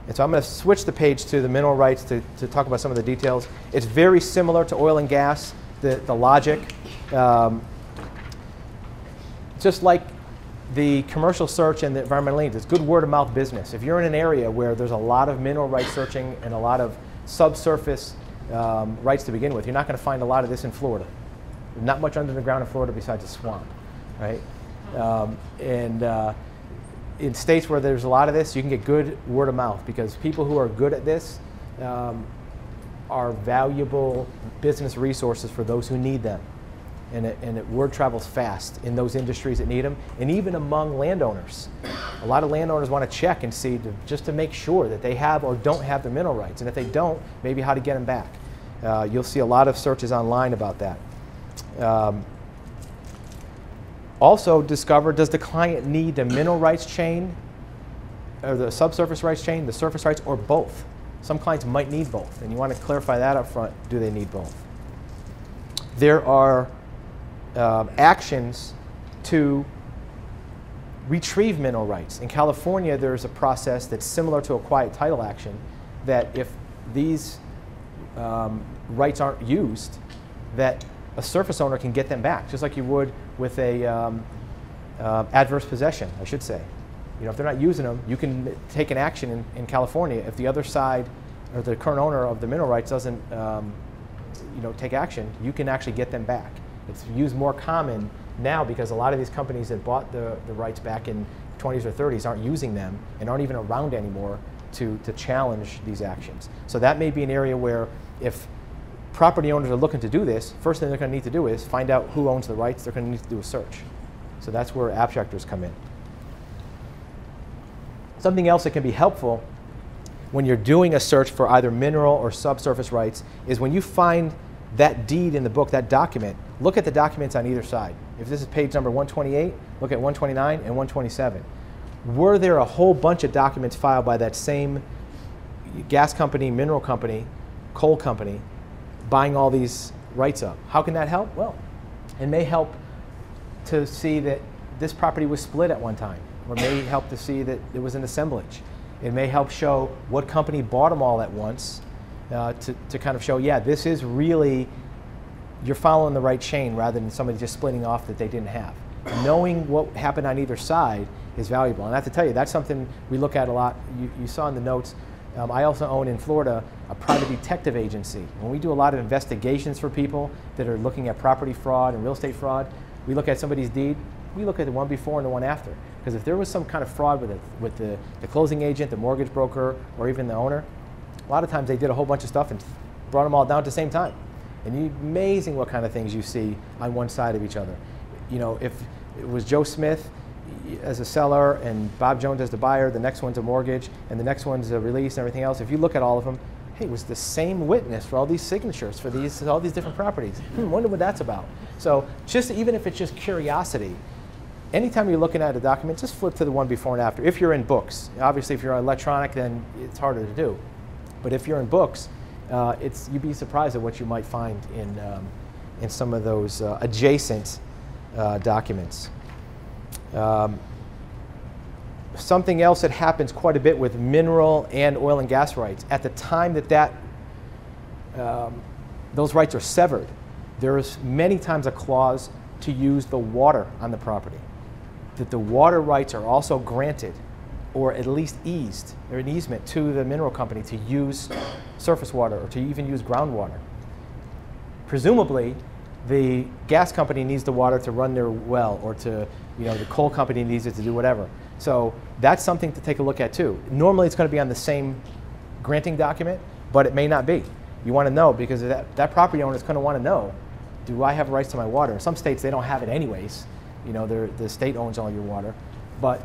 And so I'm going to switch the page to the mineral rights to talk about some of the details. It's very similar to oil and gas, the logic. Just like the commercial search and the environmental liens, it's good word of mouth business. If you're in an area where there's a lot of mineral rights searching and a lot of subsurface rights to begin with, you're not going to find a lot of this in Florida. Not much under the ground in Florida besides a swamp, right? In states where there's a lot of this, you can get good word of mouth because people who are good at this are valuable business resources for those who need them. And word travels fast in those industries that need them, and even among landowners. A lot of landowners want to check and see just to make sure that they have or don't have the mineral rights, and if they don't, maybe how to get them back. You'll see a lot of searches online about that. Also discover, does the client need the mineral rights chain, or the subsurface rights chain, the surface rights, or both? Some clients might need both, and you want to clarify that up front. Do they need both? There are actions to retrieve mineral rights. In California, there's a process that's similar to a quiet title action, that if these rights aren't used, that a surface owner can get them back, just like you would with a adverse possession, I should say. You know, if they're not using them, you can take an action in California. If the other side or the current owner of the mineral rights doesn't take action, you can actually get them back. It's used more common now because a lot of these companies that bought the rights back in 20s or 30s aren't using them and aren't even around anymore to challenge these actions. So that may be an area where if property owners are looking to do this, first thing they're going to need to do is find out who owns the rights. They're going to need to do a search. So that's where abstractors come in. Something else that can be helpful when you're doing a search for either mineral or subsurface rights is when you find that deed in the book, that document, look at the documents on either side. If this is page number 128, look at 129 and 127. Were there a whole bunch of documents filed by that same gas company, mineral company, coal company, buying all these rights up? How can that help? Well, it may help to see that this property was split at one time, or may help to see that it was an assemblage. It may help show what company bought them all at once to kind of show, yeah, this is really, you're following the right chain rather than somebody just splitting off that they didn't have. Knowing what happened on either side is valuable. And I have to tell you, that's something we look at a lot. You saw in the notes, I also own in Florida a private detective agency. When we do a lot of investigations for people that are looking at property fraud and real estate fraud, we look at somebody's deed, we look at the one before and the one after. Because if there was some kind of fraud with the closing agent, the mortgage broker, or even the owner, a lot of times they did a whole bunch of stuff and brought them all down at the same time. And it's amazing what kind of things you see on one side of each other. You know, if it was Joe Smith as a seller and Bob Jones as the buyer, the next one's a mortgage, and the next one's a release and everything else, if you look at all of them, hey, it was the same witness for all these signatures for all these different properties. Wonder what that's about. So just even if it's just curiosity, anytime you're looking at a document, just flip to the one before and after. If you're in books, obviously if you're electronic, then it's harder to do. But if you're in books, you'd be surprised at what you might find in some of those adjacent documents. Something else that happens quite a bit with mineral and oil and gas rights, at the time that those rights are severed, there is many times a clause to use the water on the property, that the water rights are also granted or at least eased, or an easement to the mineral company to use surface water or to even use groundwater. Presumably, the gas company needs the water to run their well, or the coal company needs it to do whatever. So that's something to take a look at too. Normally it's going to be on the same granting document, but it may not be. You want to know, because that property owner is going to want to know, do I have rights to my water? In some states they don't have it anyways. You know, the state owns all your water. But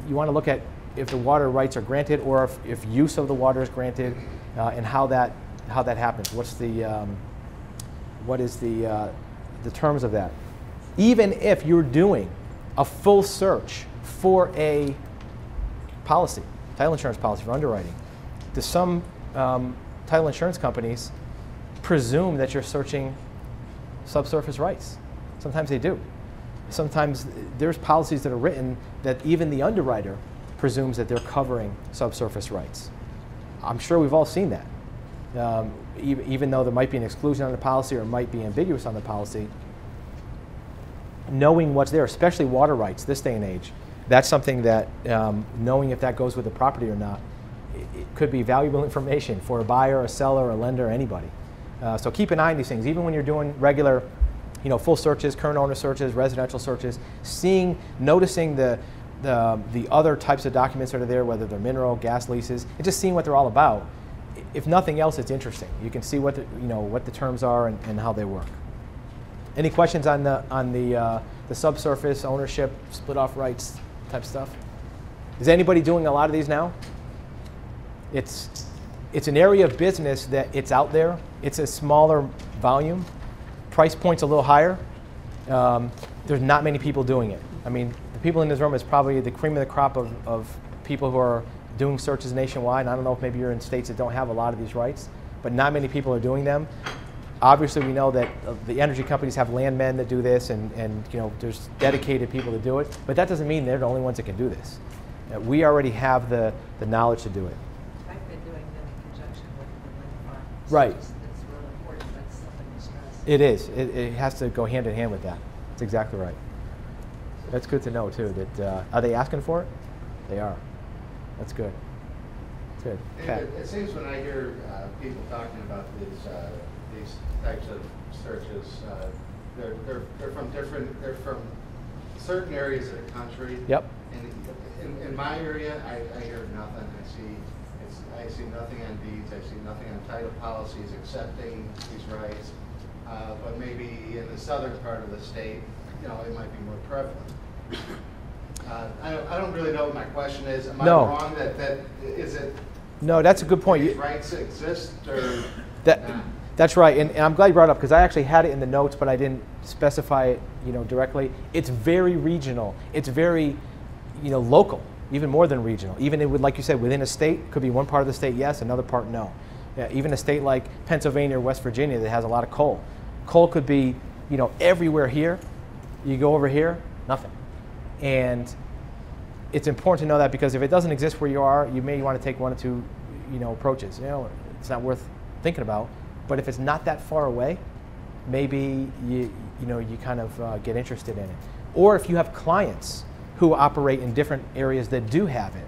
you want to look at if the water rights are granted, or if use of the water is granted, and how that happens. What is the terms of that? Even if you're doing a full search for a policy, title insurance policy for underwriting, do some title insurance companies presume that you're searching subsurface rights? Sometimes they do. Sometimes there's policies that are written that even the underwriter presumes that they're covering subsurface rights. I'm sure we've all seen that. Even though there might be an exclusion on the policy or it might be ambiguous on the policy, knowing what's there, especially water rights this day and age, that's something that knowing if that goes with the property or not, it could be valuable information for a buyer, a seller, a lender, anybody. So keep an eye on these things, even when you're doing regular, full searches, current owner searches, residential searches, noticing the other types of documents that are there, whether they're mineral, gas leases, and just seeing what they're all about. If nothing else, it's interesting. You can see what the terms are and how they work. Any questions on the subsurface ownership, split off rights type stuff? Is anybody doing a lot of these now? It's an area of business that it's out there. It's a smaller volume. Price point's a little higher. There's not many people doing it. I mean, the people in this room is probably the cream of the crop of people who are doing searches nationwide. And I don't know if maybe you're in states that don't have a lot of these rights, but not many people are doing them. Obviously, we know that the energy companies have landmen that do this, and there's dedicated people to do it. But that doesn't mean they're the only ones that can do this. We already have the knowledge to do it. I've been doing them in conjunction with the wind farm. Right. It's really important. That's something to stress. It is. It has to go hand in hand with that. That's exactly right. That's good to know too. That are they asking for it? They are. That's good. That's good. It seems when I hear people talking about these types of searches, they're from certain areas of the country. Yep. And in my area, I hear nothing. I see nothing on deeds. I see nothing on title policies accepting these rights. But maybe in the southern part of the state, it might be more prevalent. I don't really know what my question is. Am I wrong? That is it? No, that's a good point. These rights exist, or that's right, and I'm glad you brought it up because I actually had it in the notes, but I didn't specify it, directly. It's very regional. It's very, local, even more than regional. Even it would, like you said, within a state, could be one part of the state yes, another part no. Yeah, even a state like Pennsylvania or West Virginia that has a lot of coal. Coal could be, everywhere here. You go over here, nothing. And it's important to know that because if it doesn't exist where you are, you may want to take one or two, approaches. It's not worth thinking about. But if it's not that far away, maybe you kind of get interested in it. Or if you have clients who operate in different areas that do have it.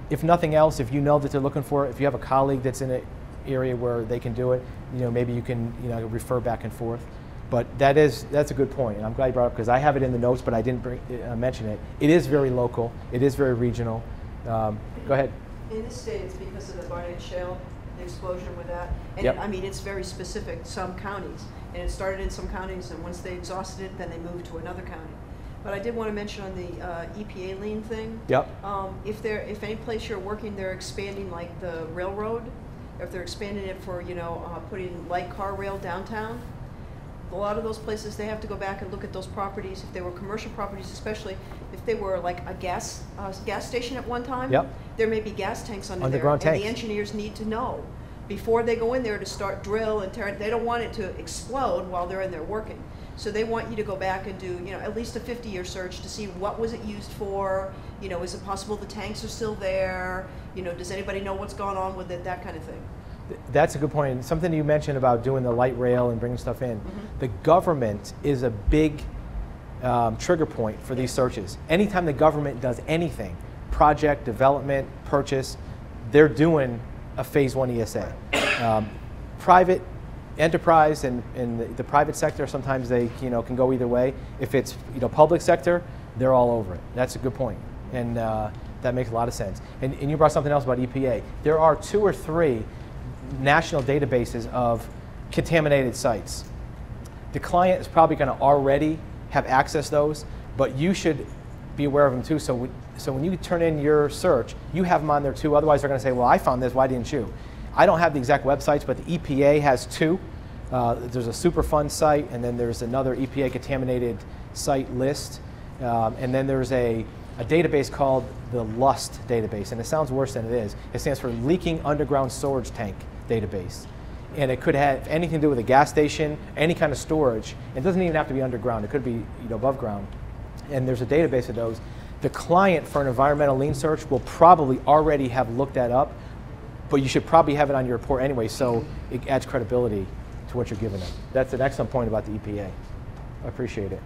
If nothing else, if you know that they're looking for it, if you have a colleague that's in an area where they can do it, maybe you can refer back and forth. But that's a good point, and I'm glad you brought it up because I have it in the notes, but I didn't mention it. It is very local. It is very regional. Go ahead. In this state, it's because of the Barnett Shale, the explosion with that. And yep. it's very specific, some counties. And it started in some counties, and once they exhausted it, then they moved to another county. But I did want to mention on the EPA lien thing. Yep. If any place you're working, they're expanding like the railroad, or if they're expanding it for, putting light car rail downtown, a lot of those places, they have to go back and look at those properties. If they were commercial properties, especially if they were like a gas station at one time, yep. There may be gas tanks underground there, tanks. And the engineers need to know before they go in there to start drill and tear it. They don't want it to explode while they're in there working. So they want you to go back and do, at least a 50-year search to see what was it used for. Is it possible the tanks are still there? Does anybody know what's going on with it? That kind of thing. That's a good point. Something you mentioned about doing the light rail and bringing stuff in. Mm-hmm. The government is a big trigger point for these searches. Anytime the government does anything, project, development, purchase, they're doing a phase 1 ESA. Private enterprise and the private sector, sometimes they can go either way. If it's public sector, they're all over it. That's a good point. And that makes a lot of sense. And you brought something else about EPA. There are 2 or 3 national databases of contaminated sites. The client is probably going to already have access to those, but you should be aware of them too. So when you turn in your search, you have them on there too. Otherwise, they're going to say, well, I found this, why didn't you? I don't have the exact websites, but the EPA has 2. There's a Superfund site, and then there's another EPA contaminated site list. And then there's a database called the LUST database, and it sounds worse than it is. It stands for Leaking Underground Storage Tank Database. And it could have anything to do with a gas station, any kind of storage. It doesn't even have to be underground. It could be above ground. And there's a database of those. the client for an environmental lien search will probably already have looked that up, but you should probably have it on your report anyway, so it adds credibility to what you're giving them. That's an excellent point about the EPA. I appreciate it.